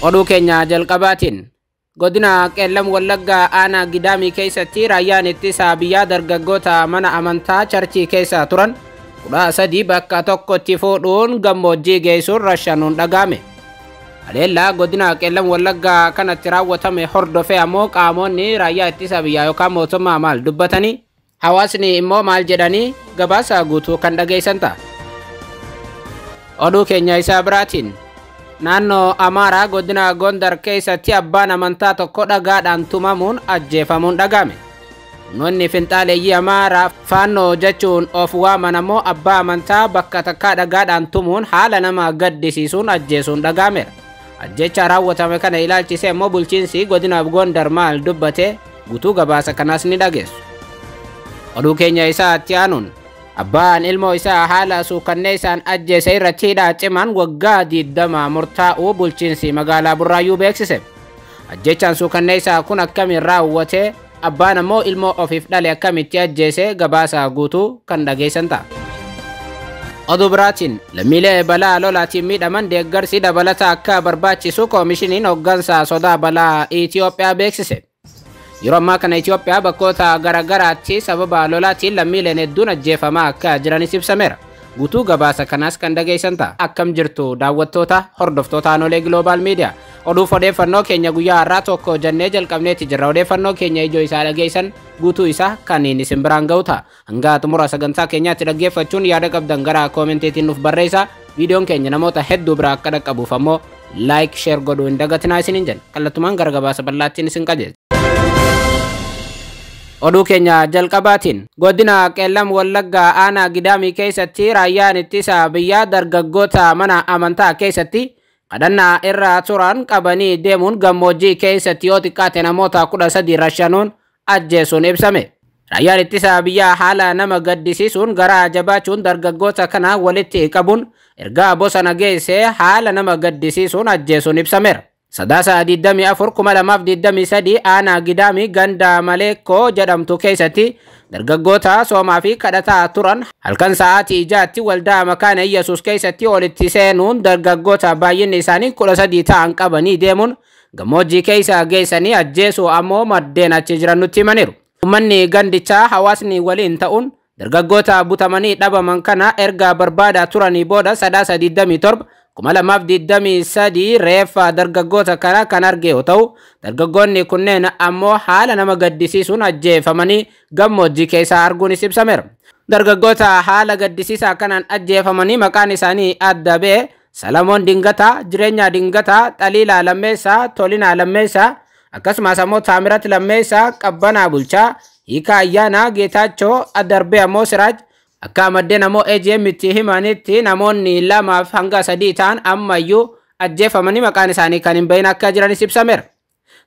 Oduu keenya jalqabaatiin godina qeellam wallaggaa aanaa gidaamii keessatti raayyaan ittisa biyyaa dargaggoota mana amantaa charchii keessa turan 13 bakka tokkotti fuudhuun gammoojjii geessuun rashanuun dhagame. Haleellaa godina qeellam wallaggaa kanatti raawwatame hordofee ammoo qaamonni raayyaa ittisa biyyaa yookaan mootummaa maal dubbatanii hawaasni immoo maal jedhanii gabaasa guutuu kan dhageessan ta'a. Oduu keenya isaa biraatiin naannoo Amaaraa godina Gondar keessatti abbaan amantaa tokko dhagaadhaan tumamuun ajjeefamuun dhagame. Humnoonni finxaaleeyyii Amaaraa faannoo jechuun of waaman ammoo abbaa amantaa bakka takkaa dhagaadhaan tumuun haala nama gaddisiisuun ajjeesuun dhagameera. Ajjecha raawwatame kana ilaalchisee immoo bulchiinsi godina Gondar maal dubbate guutuu gabaasa kanaas ni dhageessu. Oduu keenya isaatti aanuun abbaan ilmoo isaa haala suukanneessaan ajjeese irratti hidhaa cimaan waggaa 20 murtaa'uu bulchiinsi magaalaa Burraayyuu beeksise. Ajjechaan suukanneessaa kun akkamiin raawwate abbaan ammoo ilmoo ofiif dhale akkamitti ajjeese gabaasa guutuu kan dhageessan ta'a. Oduu biraatiin lammiilee balaa lolaatiin miidhaman deeggarsi dabalataa akka barbaachisu koomishiniin hooggansa sodaa balaa Itoophiyaa beeksise. Yeroo ammaa kana Itoophiyaa bakkoota garagaraatti sababa lolaatiin lammiileen hedduun ajjeefamaa akka jiranis ibsameera. Guutuu gabaasa kanaas kan dhageessan ta'a. Akkam jirtu daawwattoota hordoftoota Anolee Global Media. Oduuf odeeffannoo keenya guyyaa har'aa tokko jennee jalqabneeti jirra. Odeeffannoo keenya ijoo isaa dhageessan guutuu isaa kanneen isin biraan ga'u ta'a. Hanga xumura sagantaa keenyaatti dhaggeeffachuun yaada qabdan gara koomentiitiin nuuf barreessaa. Viidiyoon keenya namoota hedduu biraa akka dhaqqabuuf ammoo like share godhuu hin dagatinaa isiniin jenna. Kallattumaan gara gabaasa bal'aattiin isin qajeelcha. Oduu keenya jalqabaatiin godina qeellam wallaggaa aanaa gidaamii keessatti raayyaan ittisa biyyaa dargaggoota mana amantaa keessatti kadhannaa irra turan qabanii deemuun gammoojjii keessatti yoo xiqqaate namoota 13 rashanuun ajjeesuun ibsame. Raayyaan ittisa biyyaa haala nama gaddisiisuun garaa jabaachuun dargaggoota kana walitti qabuun ergaa bosona geesse haala nama gaddisiisuun ajjeesuun ibsameera. Sadaasa 24,2023 aanaa gidaamii ganda Maleekoo jedhamtu keessatti dargaggoota soomaa fi kadhataa turan halkan sa'aatii 6tti waldaa makaana Yesuus keessatti walitti seenuun dargaggoota baay'inni isaanii 13 ta'an qabanii deemuun gammoojjii keessa geessanii ajjeesuu ammoo maddeen achi jiran nutti himaniiru. Uummanni gandichaa hawaasni waliin ta'uun dargaggoota butamanii dhabaman kana erga barbaadaa turanii booda sadaasa 27,2023 reeffa dargaggoota kana kan arge yoo ta'u dargaggoonni kunneen ammoo haala nama gaddisiisuun ajjeefamanii gammoojjii keessa arguunis ibsameera. Dargaggoota haala gaddisiisaa kanaan ajjeefamanii maqaan isaanii adda ba'e Salamoon Dingataa, Jireenyaa Dingataa, Xaliilaa Lammeessaa, Tolinaa Lammeessaa akkasumas ammoo Taamirat Lammeessaa, Qabbanaa Bulchaa, Hiikaa Ayyaanaa, Geetaachoo Adarbee ammoo Siraaj akka maddeen ammoo AGM itti himanitti namoonni 2 hanga 3 ta'an ammayyuu ajjeefamanii maqaan isaanii kan hin bahin akka jiranis ibsameera.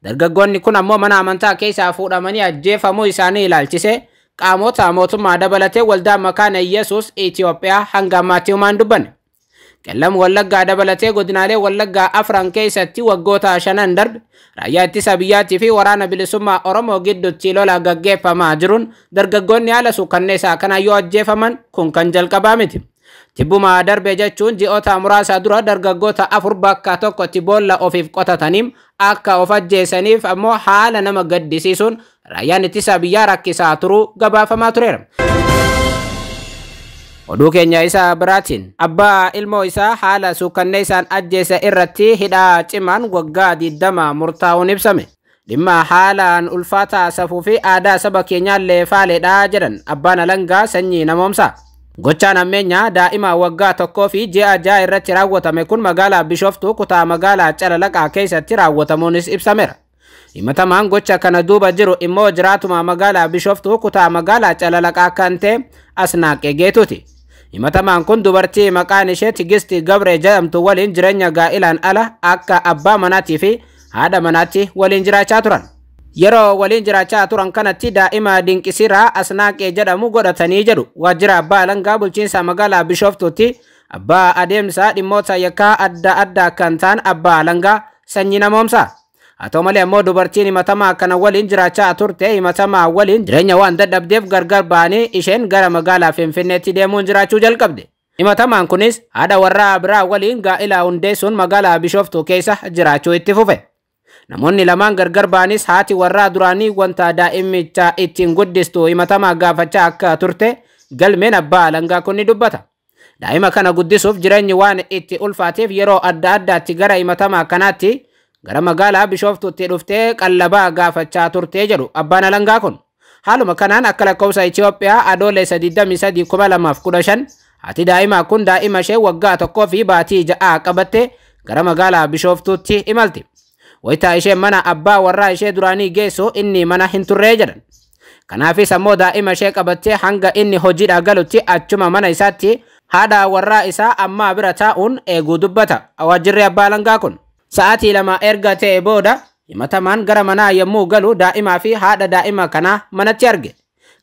Dargaggoonni kun ammoo mana amantaa keessaa fuudhamanii ajjeefamuu isaanii ilaalchise qaamota mootummaa dabalatee waldaa makaana Yesuus Itoophiyaa hanga ammaatti humaan dubbanne. Qeellam wallaggaa dabalatee godinaalee wallaggaa afran keessatti waggoota 5 darbe raayyaa ittisa biyyaatii fi waraana bilisummaa Oromoo gidduutti lola gaggeeffamaa jiruun dargaggoonni haala suukanneessaa kana yoo ajjeefaman kun kan jalqabaa miti. Tibbuma darbe jechuun ji'oota muraasa dura dargaggoota 4 bakka tokkotti boolla ofiif qotataniin akka of ajjeesaniif ammoo haala nama gaddisiisuun raayyaan ittisa biyyaa rakkisaa turuu gabaafamaa tureera. Oduu keenya isaa biraatiin abbaa ilmoo isaa haala suukanneessaan ajjeese irratti hidhaa cimaan waggaa 20 murtaa'uun ibsame. Dhimma haalaan ulfaataa safuu fi aadaa saba keenyaallee faaleedha jedhan abbaan alangaa sanyii namoomsaa. Gochaan ammeenyaa daa'ima waggaa 1 fi ji'a 6 irratti raawwatame kun magaalaa Bishoftuu kutaa magaalaa Calalaqaa keessatti raawwatamuunis ibsameera. Himatamaan gocha kana duuba jiru immoo jiraatuma magaalaa Bishoftuu kutaa magaalaa Calalaqaa kan ta'e Asnaaqee Geetuuti. Himatamaan kun dubartii maqaan ishee Tigisti Gabree jedhamtu waliin jireenya gaa'ilaan ala akka abbaa manaatii fi haadha manaatti waliin jiraachaa turan. Yeroo waliin jiraachaa turan kanatti daa'ima Dinqisiiraa Asnaaqee jedhamu godhatanii jedhu waajjira abbaa alangaa bulchiinsa magaalaa Bishoftuutti abbaa adeemsa dhimmoota yakkaa adda addaa kan ta'an abbaa alangaa sanyii namoomsaa. Haa ta'u malee ammoo dubartiin himatamaa kana waliin jiraachaa turte himatamaa waliin jireenya waan dadhabdeef gargar ba'anii isheen gara magaalaa Finfinneetti deemuun jiraachuu jalqabde. Himatamaan kunis haadha warraa biraa waliin gaa'ila hundeessuun magaalaa Bishooftuu keessa jiraachuu itti fufe. Namoonni lamaan gargar ba'anis haati warraa duraanii wanta daa'immicha ittiin guddistu himatamaa gaafachaa akka turte galmeen abbaa alangaa kun ni dubbata. Daa'ima kana guddisuuf jireenyi waan itti ulfaateef yeroo adda addaatti gara himatamaa kanaatti gara magaalaa Bishooftuutti dhuftee qallabaa gaafachaa turte jedhu abbaan alangaa kun. Haaluma kanaan akka lakkoofsa Itoophiyaa adoolessa 23 2015 haati daa'imaa kun daa'ima ishee waggaa 1 fi baatii 6 qabatte gara magaalaa Bishooftuutti imalti. Wayitaa ishee mana abbaa warraa ishee duraanii geessu inni mana hin turree jedhan. Kanaafis ammoo daa'ima ishee qabattee hanga inni hojiidhaa galutti achuma mana isaatti haadha warraa isaa ammaa bira taa'uun eeguu dubbata waajjirri abbaa alangaa kun. Sa'aatii 2 erga ta'e booda himatamaan gara manaa yommuu galu daa'imaa fi haadha daa'ima kanaa manatti arge.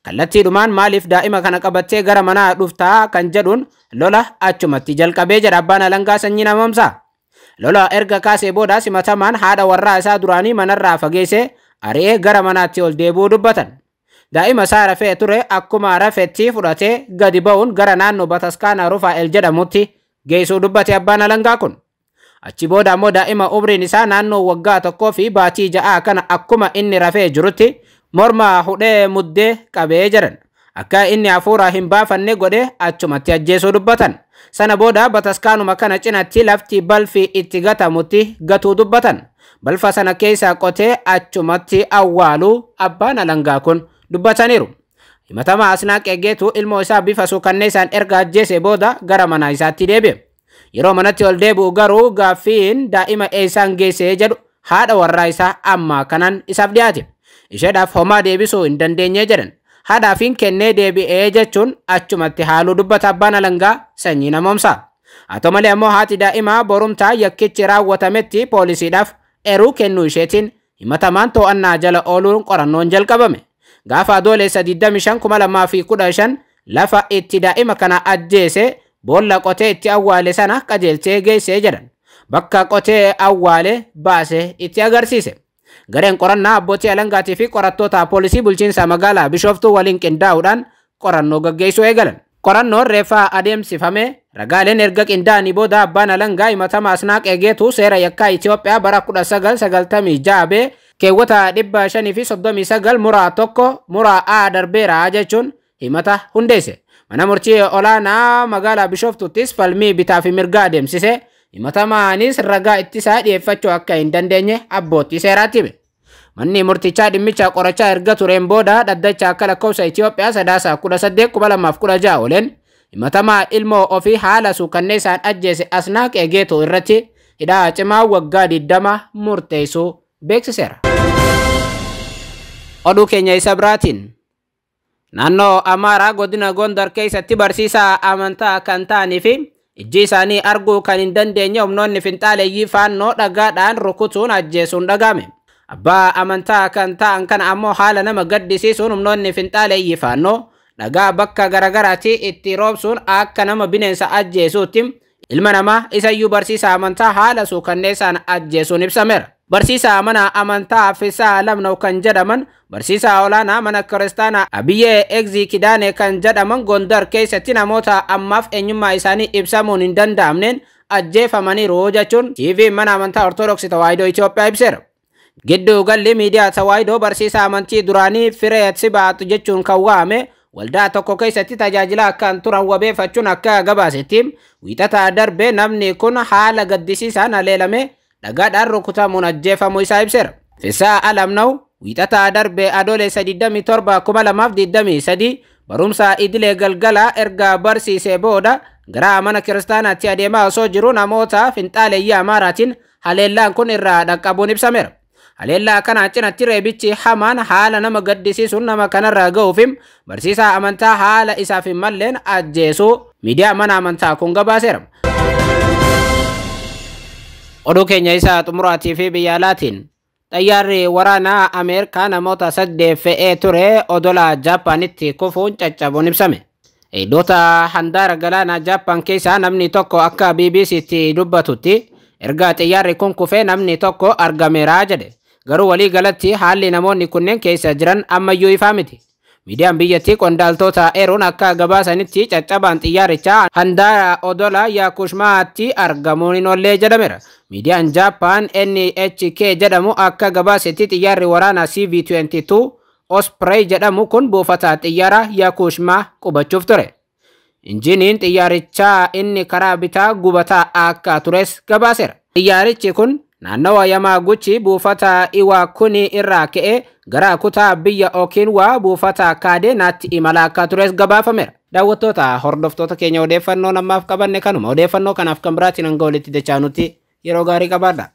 Kallattiidhumaan maaliif daa'ima kana qabattee gara manaa dhuftaa kan jedhuun lola achumatti jalqabee jedha abbaan alangaa sanyii namoomsaa. Lola erga kaasee booda himatamaan haadha warraa isaa duraanii manarraa fageessee ari'ee gara manaatti ol deebi'uu dubbatan. Daa'ima isaa rafee ture akkuma rafetti fudhatee gadi ba'uun gara naannoo Bataskaana Rufaa'el jedhamutti geessuu dubbate abbaan alangaa kun. Achi booda ammoo daa'ima umriin isaa naannoo waggaa 1 fi baatii 6 kana akkuma inni rafee jirutti morma hudhee muddee qabee jiran. Akka inni hafuura hin baafanne godhee achumatti ajjeesuu dubbatan. Sana booda Bataskaanuma kana cinatti lafti balfi itti gatamutti gatuu dubbatan. Balfa sana keessa qotee achumatti awwaaluu abbaan alangaa kun dubbataniiru. Himatamaa Asnaaqee Geetuu ilmoo isaa bifa suukanneessaan erga ajjeese booda gara mana isaatti deebi'e. Yeroo manatti ol deebi'u garuu gaaffiin daa'ima eessaan geesse jedhu haadha warraa isaa amma kanan isaaf dhiyaate. Isheedhaaf homaa deebisuu hin dandeenye jedhan. Haadhaafiin kennee deebi'ee jechuun achumatti haaluu dubbata abbaan alangaa sanyii namoomsaa. Haa ta'u malee ammoo haati daa'imaa borumtaa yakkichi raawwatametti poolisiidhaaf eeruu kennuu isheetiin himatamaan to'annaa jala ooluun qorannoon jalqabame. Gaafa adoolessa 25 lafa itti daa'ima kana ajjeese boolla qotee itti awwaale sana qajeelchee geessee jedhan. Bakka qotee awwaale baasee itti agarsiise. Gareen qorannaa abbootii alangaatii fi qorattoota poolisii bulchiinsa magaalaa Bishooftuu waliin qindaa'uudhaan qorannoo gaggeessuu eegalan. Qorannoon reeffaa adeemsifame ragaaleen erga qindaa'anii booda abbaan alangaa himatamaa Asnaaqee Geetuu seera yakkaa Itoophiyaa bara 1996 keewwata 539 muraa 1 muraa A darbeera jechuun himata hundeesse. Mana murtii olaanaa magaalaa Bishooftuuttis falmii bitaa fi mirgaa adeemsise. Himatamaanis ragaa ittisaa dhiyeeffachuu akka hin dandeenye abbootii seeraatti hime. Manni murtichaa dhimmicha qorachaa erga tureen booda dhaddacha akka lakkoofsa Itoophiyaa sadaasa 18 2016 ooleen himatamaa ilmoo ofii haala suukanneessaan ajjeese Asnaaqee Geetuu irratti hidhaa cimaa waggaa 20 murteessuu beeksiseera. Oduu keenya isa biraatiin naannoo Amaaraa godina Gondar keessatti barsiisaa amantaa kan ta'anii fi ijji isaanii arguu kan hin dandeenye humnoonni finxaaleeyyii faannoo dhagaadhaan rukutuun ajjeesuun dhagame. Abbaa amantaa kan ta'an kana ammoo haala nama gaddisiisuun humnoonni finxaaleeyyii faannoo dhagaa bakka garagaraatti itti roobsuun akka nama bineensa ajjeesuutti ilma namaa isayyuu barsiisaa amantaa haala suukanneessaan ajjeesuun ibsameera. Barsiisaa mana amantaa Fisaa Lamnoo kan jedhaman barsiisaa olaanaa mana kiristaanaa Abiyyee Egzii Kidaane kan jedhaman Gondar keessatti namoota ammaaf eenyummaa isaanii ibsamuun hin danda'amneen ajjeefamaniiru jechuun TV mana amantaa Ortodoksii Tawaahidoo Itoophiyaa ibseera. Gidduu galli miidiyaa Tawaahidoo barsiisaa amantii duraanii Firee Tsibaat jechuun kan waame waldaa tokko keessatti tajaajilaa kan turan wabeeffachuun akka gabaasetti wiixata darbe namni kun haala gaddisiisaan haleelame dhagaadhaan rukutamuun ajjeefamuu isaa ibseera. Fisaa Lamnoo wiixata darbe adoolessa 27 2023 barumsa idilee galgala erga barsiisee booda gara mana kiristaanaatti adeemaa osoo jiru namoota finxaaleeyyii Amaaraatiin haleellaan kun irraa dhaqqabuun ibsameera. Haleellaa kana cinatti reebichi hamaan haala nama gaddisiisuun nama kanarraa ga'uuf barsiisaa amantaa haala isaaf hin malleen ajjeesuu miidiyaa mana amantaa kun gabaaseera. Oduu keenya isa xumuraatii fi biyya alaatiin xayyaarri waraanaa Ameerikaa namoota 8 fe'ee ture odola Jaappaanitti kufuun caccabuun ibsame. Eegdota handaara galaanaa Jaappaan keessaa namni tokko akka BBC'tti dubbatutti erga xayyaarri kun kufee namni tokko argameera jedhe. Garuu walii galatti haalli namoonni kunneen keessa jiran ammayyuu ifaa miti. Miidiyaan biyyattii qondaaltota eeruun akka gabaasanitti caccabaan xiyyaarichaa handaara odola Yakushmaatti argamuun hin oollee jedhameera. Miidiyaan Jaappaan NHK jedhamu akka gabaasetti xiyyaarri waraanaa CV-22 Osprey jedhamu kun buufata xiyyaara Yakushmaa qubachuuf ture. Injiniin xiyyaarichaa inni karaa bitaa gubataa akka tures gabaaseera. Xiyyaarichi kun naannawa Yamaguchi buufata Iwakuni irraa ka'ee gara kutaa biyya Okinwa buufata Kadenaatti imala akka tures gabaafameera. Daawwattoota hordoftoota keenya odeeffannoo namaaf qabanne kanuma. Odeeffannoo kanaaf kan biraatiin hanga walitti dachaanutti yeroo gaarii qabaadha.